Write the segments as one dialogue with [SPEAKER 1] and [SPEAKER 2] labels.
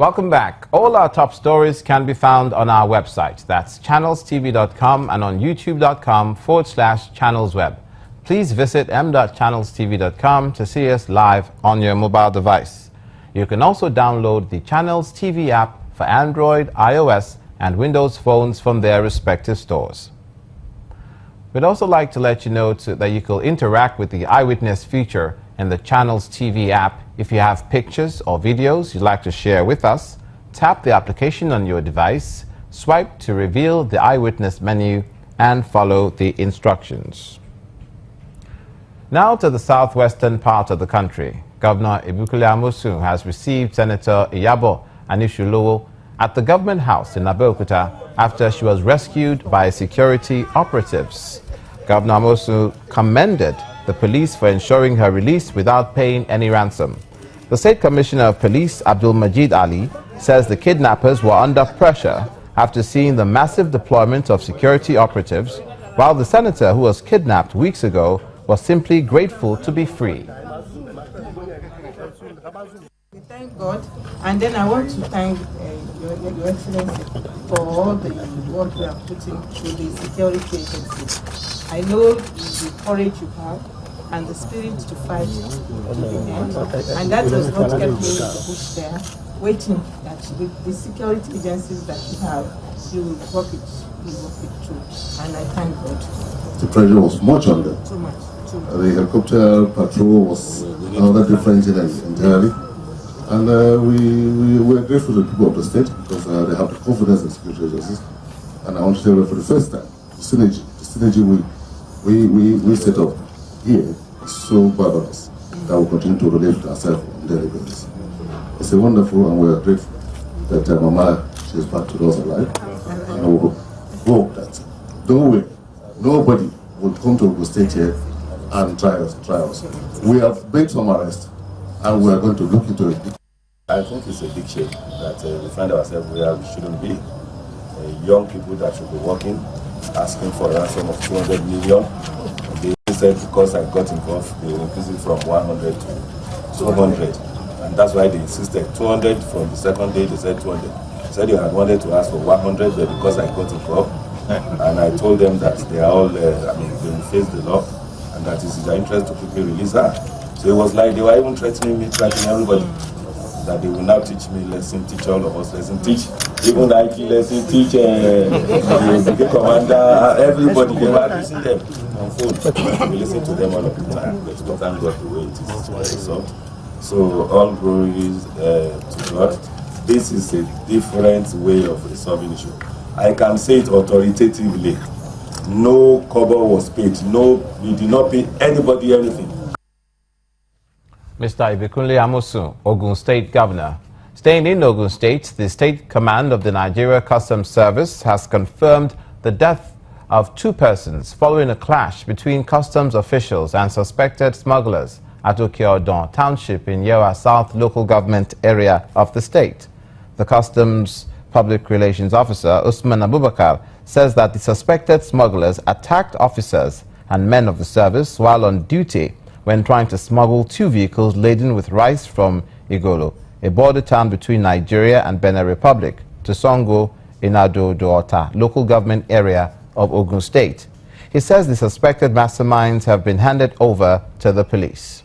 [SPEAKER 1] Welcome back. All our top stories can be found on our website. That's channelstv.com and on youtube.com/channelsweb. Please visit m.channelstv.com to see us live on your mobile device. You can also download the Channels TV app for Android, iOS, and Windows phones from their respective stores. We'd also like to let you know that you can interact with the Eyewitness feature in the Channels TV app. If you have pictures or videos you'd like to share with us, tap the application on your device, swipe to reveal the Eyewitness menu, and follow the instructions. Now to the southwestern part of the country. Governor Amosun has received Senator Anisulowo at the government house in Abeokuta after she was rescued by security operatives. Governor Amosun commended the police for ensuring her release without paying any ransom. The State Commissioner of Police, Abdul Majid Ali, says the kidnappers were under pressure after seeing the massive deployment of security operatives, while the senator who was kidnapped weeks ago was simply grateful to be free.
[SPEAKER 2] We thank God, and then I want to thank Your Excellency for all the work you have put into the security agency. I know the courage you have and the spirit to fight to the end, and that was what kept me in the bush there, waiting that with the security agencies that you have, you will work it through, and I thank God.
[SPEAKER 3] The pressure was much on them.
[SPEAKER 2] Too much.
[SPEAKER 3] The helicopter patrol was another different incident entirely. And we were grateful to the people of the state because they have the confidence in security agencies. And I want to tell you for the first time, the synergy we set up here is so marvelous that we continue to relate with ourselves on daily basis. It's a wonderful, and we are grateful that Mama, she is back to us alive. And we hope that nobody will come to the state here and try us. We have made some arrests, and we are going to look into it.
[SPEAKER 4] I think it's a big shame that we find ourselves where we shouldn't be. Young people that should be working, asking for a ransom of 200 million. They said because I got involved, they will increase it from 100 to 200. And that's why they insisted 200 from the second day, they said 200. They said they had wanted to ask for 100, but because I got involved, and I told them that they are all, they will face the law, and that it's in their interest to quickly release her. So it was like they were even threatening everybody. That they will now teach me lesson, teach all of us lesson, teach even IT lesson, teach the commander, everybody. They were using them on phone. We listen to them all of the time. But thank God the way it is resolved. So all glory to God. This is a different way of resolving issue. I can say it authoritatively. No kobo was paid. No, we did not pay anybody anything.
[SPEAKER 1] Mr. Amosun, Ogun State Governor. Staying in Ogun State, the State Command of the Nigeria Customs Service has confirmed the death of 2 persons following a clash between customs officials and suspected smugglers at Okeodon Township in Yewa South local government area of the state. The Customs Public Relations Officer, Usman Abubakar, says that the suspected smugglers attacked officers and men of the service while on duty when trying to smuggle 2 vehicles laden with rice from Igolo, a border town between Nigeria and Benin Republic, to Songo in Ado-Duota, local government area of Ogun State. He says the suspected masterminds have been handed over to the police.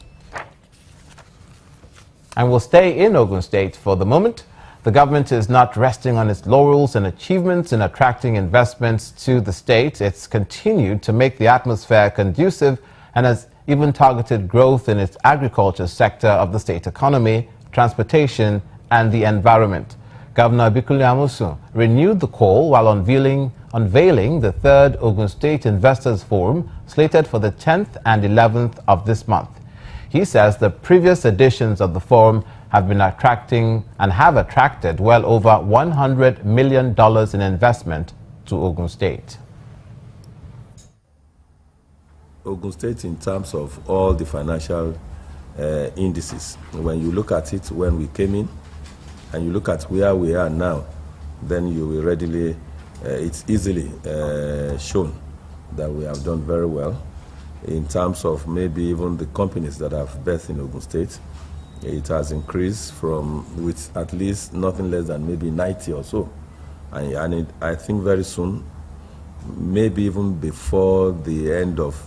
[SPEAKER 1] And we'll stay in Ogun State for the moment. The government is not resting on its laurels and achievements in attracting investments to the state. It's continued to make the atmosphere conducive and has even targeted growth in its agriculture sector of the state economy, transportation, and the environment. Governor Amosun renewed the call while unveiling the 3rd Ogun State Investors Forum, slated for the 10th and 11th of this month. He says the previous editions of the forum have been attracted well over $100 million in investment to Ogun State.
[SPEAKER 4] Ogun State, in terms of all the financial indices, when you look at it when we came in and you look at where we are now, then you will readily, it's easily shown that we have done very well in terms of maybe even the companies that have birthed in Ogun State. It has increased with at least nothing less than maybe 90 or so. And I think very soon, maybe even before the end of,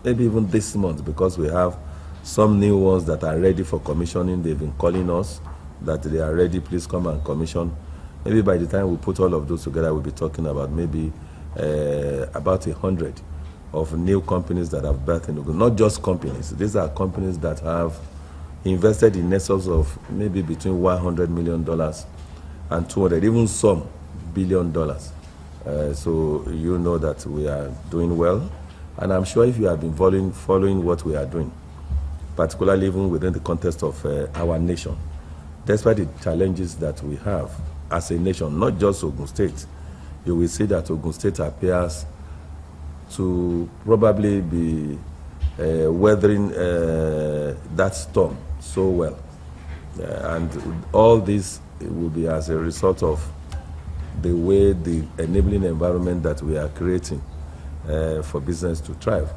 [SPEAKER 4] maybe even this month, because we have some new ones that are ready for commissioning. They've been calling us that they are ready, please come and commission. Maybe by the time we put all of those together, we'll be talking about maybe about 100 of new companies that have birthed in Ogun. Not just companies. These are companies that have invested in excess of maybe between $100 million and 200, even some $1 billion. So you know that we are doing well. And I'm sure if you have been following what we are doing, particularly even within the context of our nation, despite the challenges that we have as a nation, not just Ogun State, you will see that Ogun State appears to probably be weathering that storm so well. And all this will be as a result of the way, the enabling environment that we are creating for business to thrive.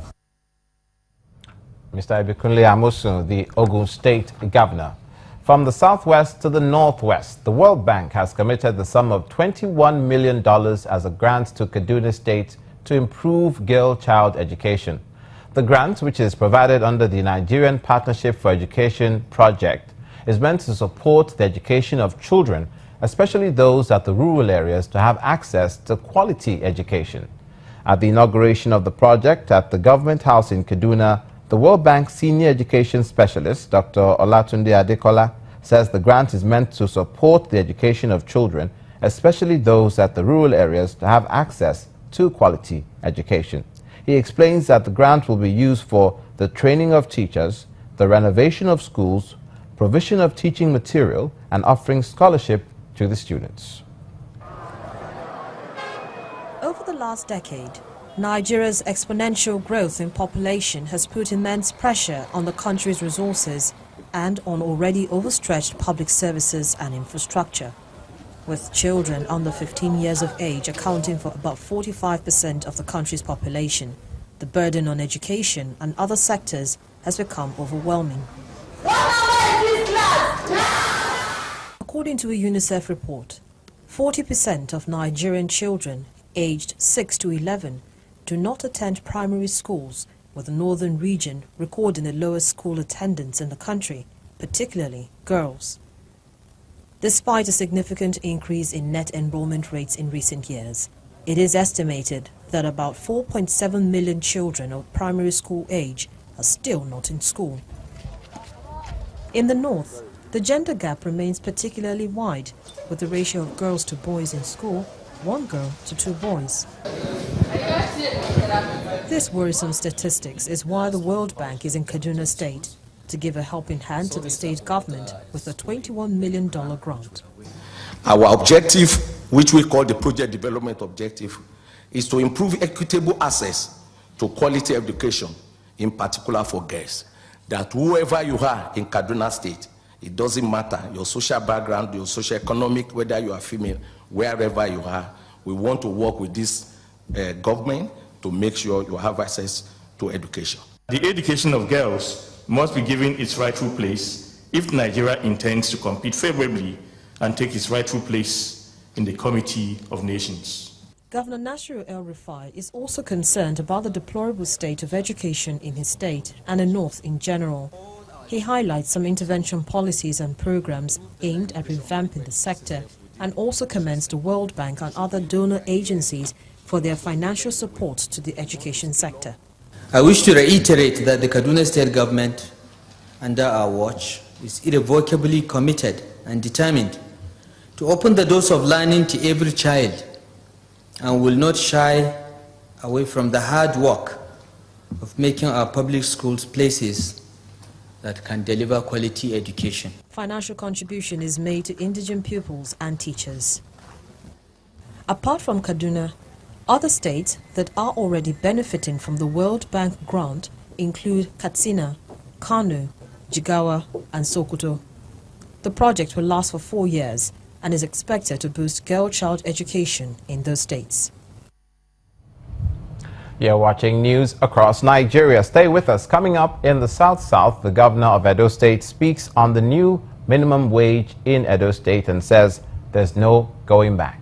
[SPEAKER 1] Mr. Ibikunle Amosun, the Ogun State Governor. From the southwest to the northwest, the World Bank has committed the sum of $21 million as a grant to Kaduna State to improve girl-child education. The grant, which is provided under the Nigerian Partnership for Education project, is meant to support the education of children, especially those at the rural areas, to have access to quality education. At the inauguration of the project at the Government House in Kaduna, the World Bank Senior Education Specialist, Dr. Olatunde Adekola, says the grant is meant to support the education of children, especially those at the rural areas, to have access to quality education. He explains that the grant will be used for the training of teachers, the renovation of schools, provision of teaching material, and offering scholarship to the students.
[SPEAKER 5] Over the last decade, Nigeria's exponential growth in population has put immense pressure on the country's resources and on already overstretched public services and infrastructure. With children under 15 years of age accounting for about 45% of the country's population, the burden on education and other sectors has become overwhelming. According to a UNICEF report, 40% of Nigerian children aged 6 to 11 do not attend primary schools, with the northern region recording the lowest school attendance in the country, particularly girls. Despite a significant increase in net enrollment rates in recent years, it is estimated that about 4.7 million children of primary school age are still not in school. In the north, the gender gap remains particularly wide, with the ratio of girls to boys in school 1 girl to 2 boys. This worrisome statistics is why the World Bank is in Kaduna State to give a helping hand to the state government with a $21 million grant.
[SPEAKER 6] Our objective, which we call the project development objective, is to improve equitable access to quality education, in particular for girls. That whoever you are in Kaduna State, it doesn't matter your social background, your socio-economic, whether you are female, wherever you are, we want to work with this government to make sure you have access to education.
[SPEAKER 7] The education of girls must be given its rightful place if Nigeria intends to compete favorably and take its rightful place in the Committee of Nations.
[SPEAKER 5] Governor Nasiru El-Rufai is also concerned about the deplorable state of education in his state and the North in general. He highlights some intervention policies and programs aimed at revamping the sector and also commends the World Bank and other donor agencies for their financial support to the education sector.
[SPEAKER 8] I wish to reiterate that the Kaduna State government, under our watch, is irrevocably committed and determined to open the doors of learning to every child and will not shy away from the hard work of making our public schools places that can deliver quality education.
[SPEAKER 5] Financial contribution is made to indigent pupils and teachers. Apart from Kaduna, other states that are already benefiting from the World Bank grant include Katsina, Kano, Jigawa, and Sokoto. The project will last for 4 years and is expected to boost girl-child education in those states.
[SPEAKER 1] You're watching news across Nigeria. Stay with us. Coming up in the South-South, the governor of Edo State speaks on the new minimum wage in Edo State and says there's no going back.